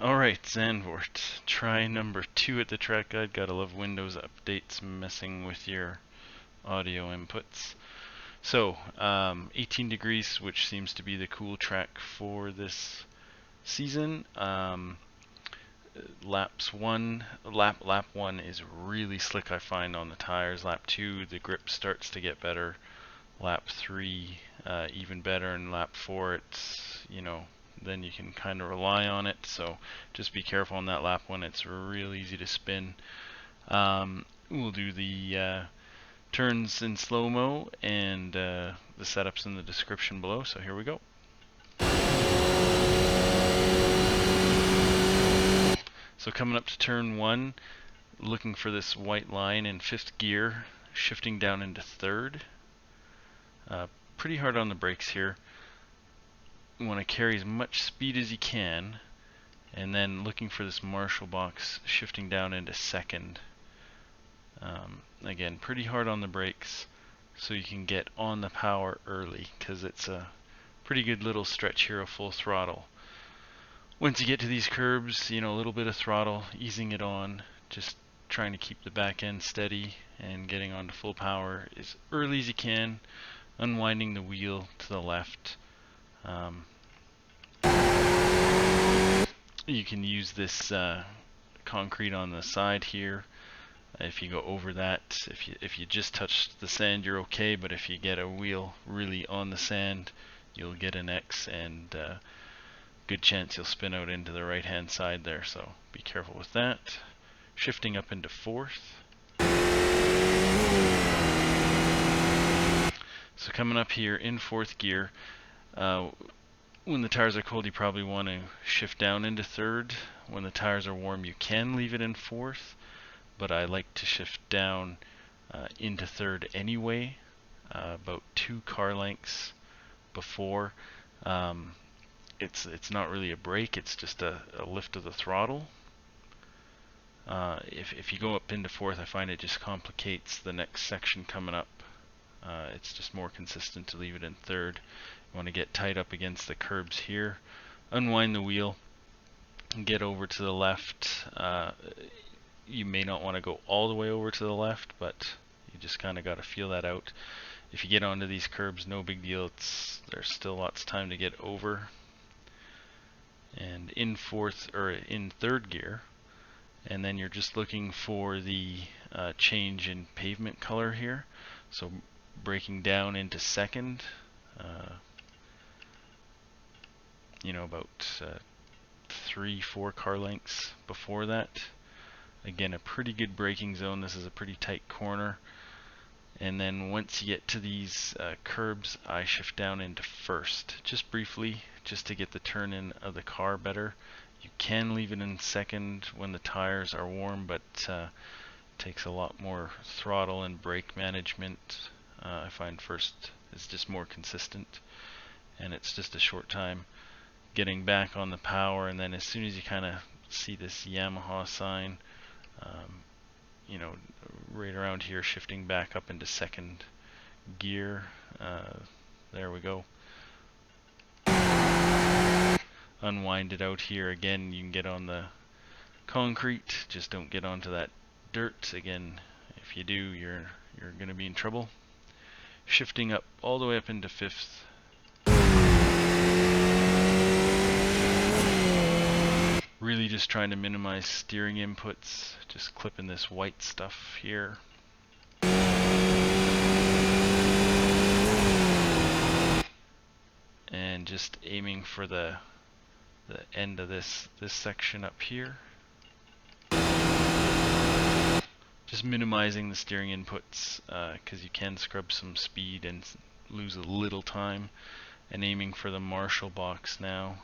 Alright, Zandvoort. Try number 2 at the track guide. Gotta love Windows updates messing with your audio inputs. So, 18 degrees, which seems to be the cool track for this season. Lap 1 is really slick, I find, on the tires. Lap 2, the grip starts to get better. Lap 3, even better, and lap 4, it's, then you can kind of rely on it. So just be careful on that lap 1. It's real easy to spin. We'll do the turns in slow-mo, and the setup's in the description below, so here we go. So coming up to turn 1, looking for this white line in 5th gear, shifting down into 3rd. Pretty hard on the brakes here. You want to carry as much speed as you can, and then looking for this Marshall box, shifting down into 2nd. Again, pretty hard on the brakes, so you can get on the power early, because it's a pretty good little stretch here of full throttle. Once you get to these curbs, a little bit of throttle, easing it on, just trying to keep the back end steady and getting onto full power as early as you can, unwinding the wheel to the left. You can use this concrete on the side here. If you go over that, if you just touch the sand, you're okay, but if you get a wheel really on the sand, you'll get an X, and good chance you'll spin out into the right hand side there, so be careful with that. Shifting up into 4th. So coming up here in 4th gear, when the tires are cold, you probably want to shift down into 3rd. When the tires are warm, you can leave it in 4th, but I like to shift down into 3rd anyway, about 2 car lengths before. It's not really a brake, it's just a lift of the throttle. If you go up into 4th, I find it just complicates the next section coming up. It's just more consistent to leave it in 3rd. You want to get tight up against the curbs here, unwind the wheel, and get over to the left. You may not want to go all the way over to the left, but you just kind of got to feel that out. If you get onto these curbs, no big deal. There's still lots of time to get over. And in 3rd gear, and then you're just looking for the change in pavement color here. So braking down into 2nd, about 3-4 car lengths before that. Again, a pretty good braking zone. This is a pretty tight corner. And then once you get to these curbs, I shift down into 1st, just briefly, just to get the turn in of the car better. You can leave it in 2nd when the tires are warm, but takes a lot more throttle and brake management. I find 1st is just more consistent, and it's just a short time getting back on the power. And then as soon as you kind of see this Yamaha sign, right around here, shifting back up into 2nd gear. There we go. Unwind it out here. Again, you can get on the concrete, just don't get onto that dirt. Again, if you do, you're going to be in trouble. Shifting up all the way up into 5th. Really just trying to minimize steering inputs, just clipping this white stuff here. And just aiming for the end of this section up here. Just minimizing the steering inputs, because you can scrub some speed and lose a little time. And aiming for the Marshall box now.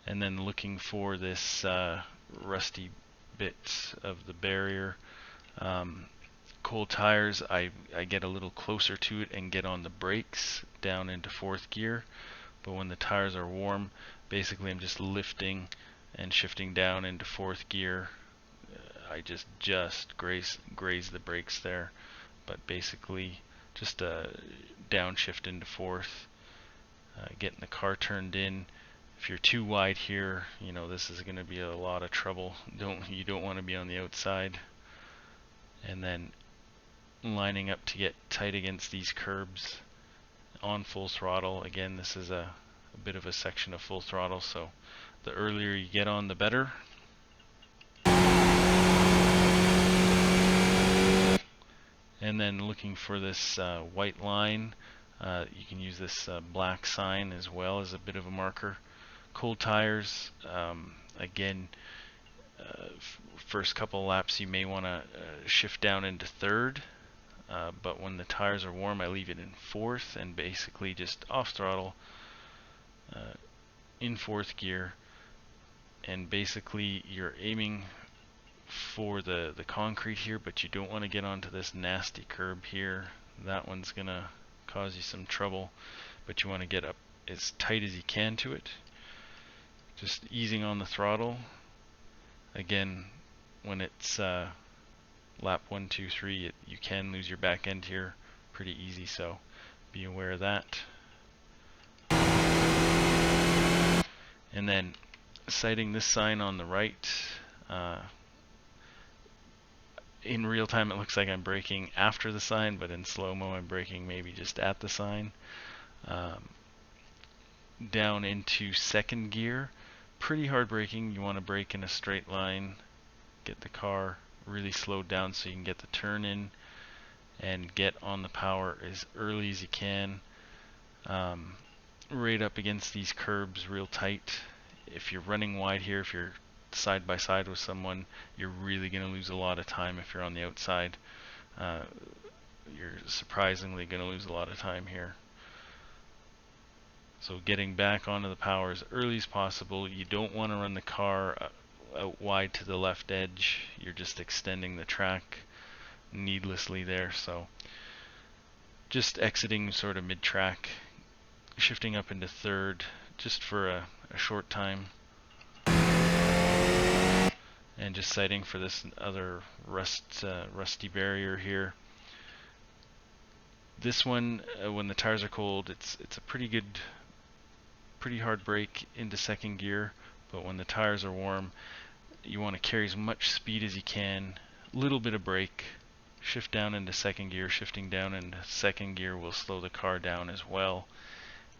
And then looking for this rusty bit of the barrier. Cold tires, I get a little closer to it and get on the brakes down into 4th gear. But when the tires are warm, basically I'm just lifting and shifting down into 4th gear. I just graze the brakes there, but basically just a downshift into 4th, getting the car turned in. If you're too wide here, you know, this is going to be a lot of trouble. You don't want to be on the outside. And then lining up to get tight against these curbs on full throttle. Again, this is a bit of a section of full throttle, so the earlier you get on, the better. And then looking for this white line, you can use this black sign as well as a bit of a marker. Cold tires, again, first couple of laps you may want to shift down into third, but when the tires are warm I leave it in fourth and basically just off throttle in fourth gear, and basically you're aiming for the concrete here, but you don't want to get onto this nasty curb here. That one's gonna cause you some trouble, but you want to get up as tight as you can to it, just easing on the throttle. Again, when it's lap 1, 2, 3, you can lose your back end here pretty easy, so be aware of that. And then sighting this sign on the right, in real time it looks like I'm braking after the sign, but in slow-mo I'm braking maybe just at the sign. Down into second gear, pretty hard braking. You want to brake in a straight line, get the car really slowed down so you can get the turn in and get on the power as early as you can. Right up against these curbs real tight. If you're running wide here, if you're side by side with someone, you're really going to lose a lot of time. If you're on the outside, you're surprisingly going to lose a lot of time here. So getting back onto the power as early as possible. You don't want to run the car out wide to the left edge. You're just extending the track needlessly there. So just exiting sort of mid-track, shifting up into third just for a short time, and just sighting for this other rusty barrier here. This one, when the tires are cold, it's a pretty hard brake into second gear, but when the tires are warm, you want to carry as much speed as you can, little bit of brake, shift down into second gear. Shifting down into second gear will slow the car down as well,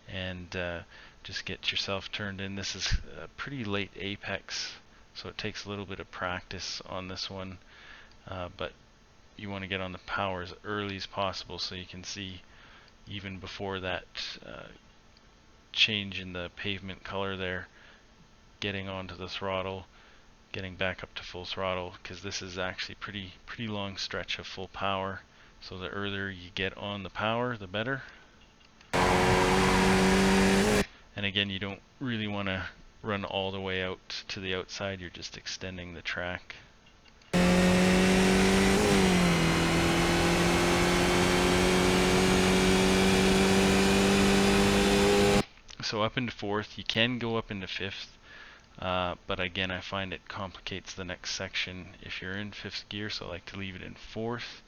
and just get yourself turned in. This is a pretty late apex, so it takes a little bit of practice on this one, but you want to get on the power as early as possible so you can see even before that change in the pavement color there, getting onto the throttle, getting back up to full throttle, because this is actually pretty long stretch of full power, so the earlier you get on the power, the better. And again, you don't really want to run all the way out to the outside, you're just extending the track. So up into fourth, you can go up into fifth, but again I find it complicates the next section if you're in fifth gear, so I like to leave it in fourth.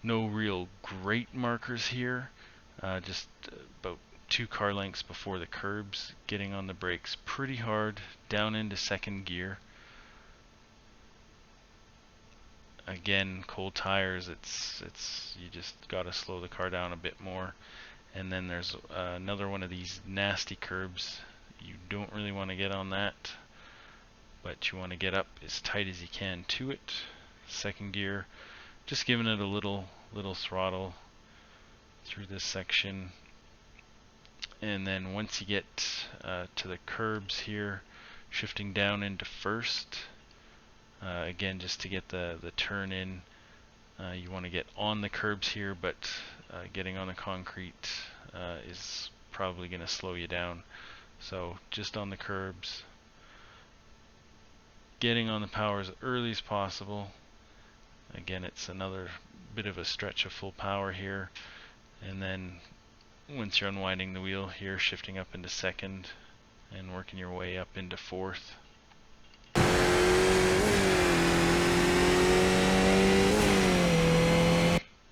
No real great markers here, just about 2 car lengths before the curbs, getting on the brakes pretty hard, down into second gear. Again, cold tires, you just gotta slow the car down a bit more. And then there's another one of these nasty curbs. You don't really want to get on that, but you want to get up as tight as you can to it. Second gear, just giving it a little throttle through this section. And then once you get to the curbs here, shifting down into first. Again, just to get the turn in. You want to get on the curbs here, but getting on the concrete is probably going to slow you down. So just on the curbs, getting on the power as early as possible. Again, it's another bit of a stretch of full power here, and then once you're unwinding the wheel here, shifting up into second and working your way up into fourth.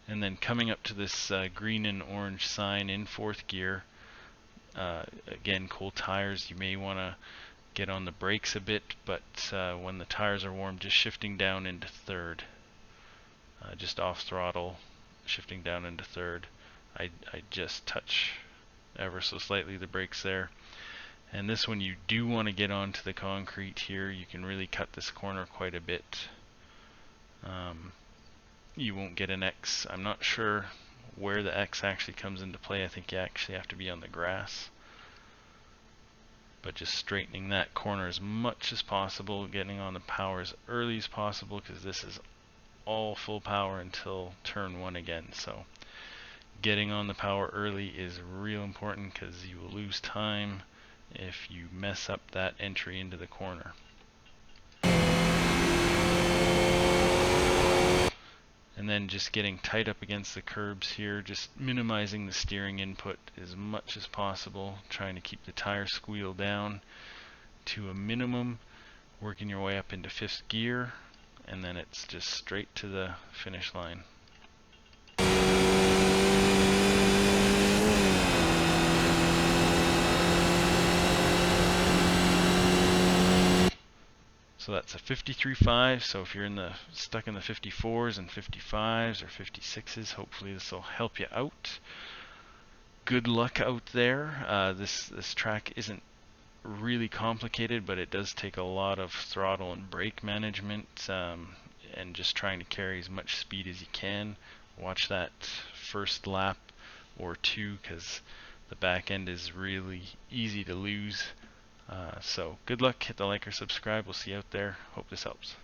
And then coming up to this green and orange sign in fourth gear, Again, cold tires, you may want to get on the brakes a bit, but when the tires are warm, just shifting down into third. Just off throttle, shifting down into third. I just touch ever so slightly the brakes there. And this one, you do want to get onto the concrete here. You can really cut this corner quite a bit. You won't get an X. I'm not sure where the X actually comes into play. I think you actually have to be on the grass. But just straightening that corner as much as possible, getting on the power as early as possible, because this is all full power until turn 1 again. So getting on the power early is real important, because you will lose time if you mess up that entry into the corner. And then just getting tight up against the curbs here, just minimizing the steering input as much as possible, trying to keep the tire squeal down to a minimum, working your way up into 5th gear, and then it's just straight to the finish line. So that's a 53.5. So if you're stuck in the 54s and 55s or 56s, hopefully this will help you out. Good luck out there. This track isn't really complicated, but it does take a lot of throttle and brake management, and just trying to carry as much speed as you can. Watch that first lap or two, because the back end is really easy to lose. So good luck, hit the like or subscribe. We'll see you out there. Hope this helps.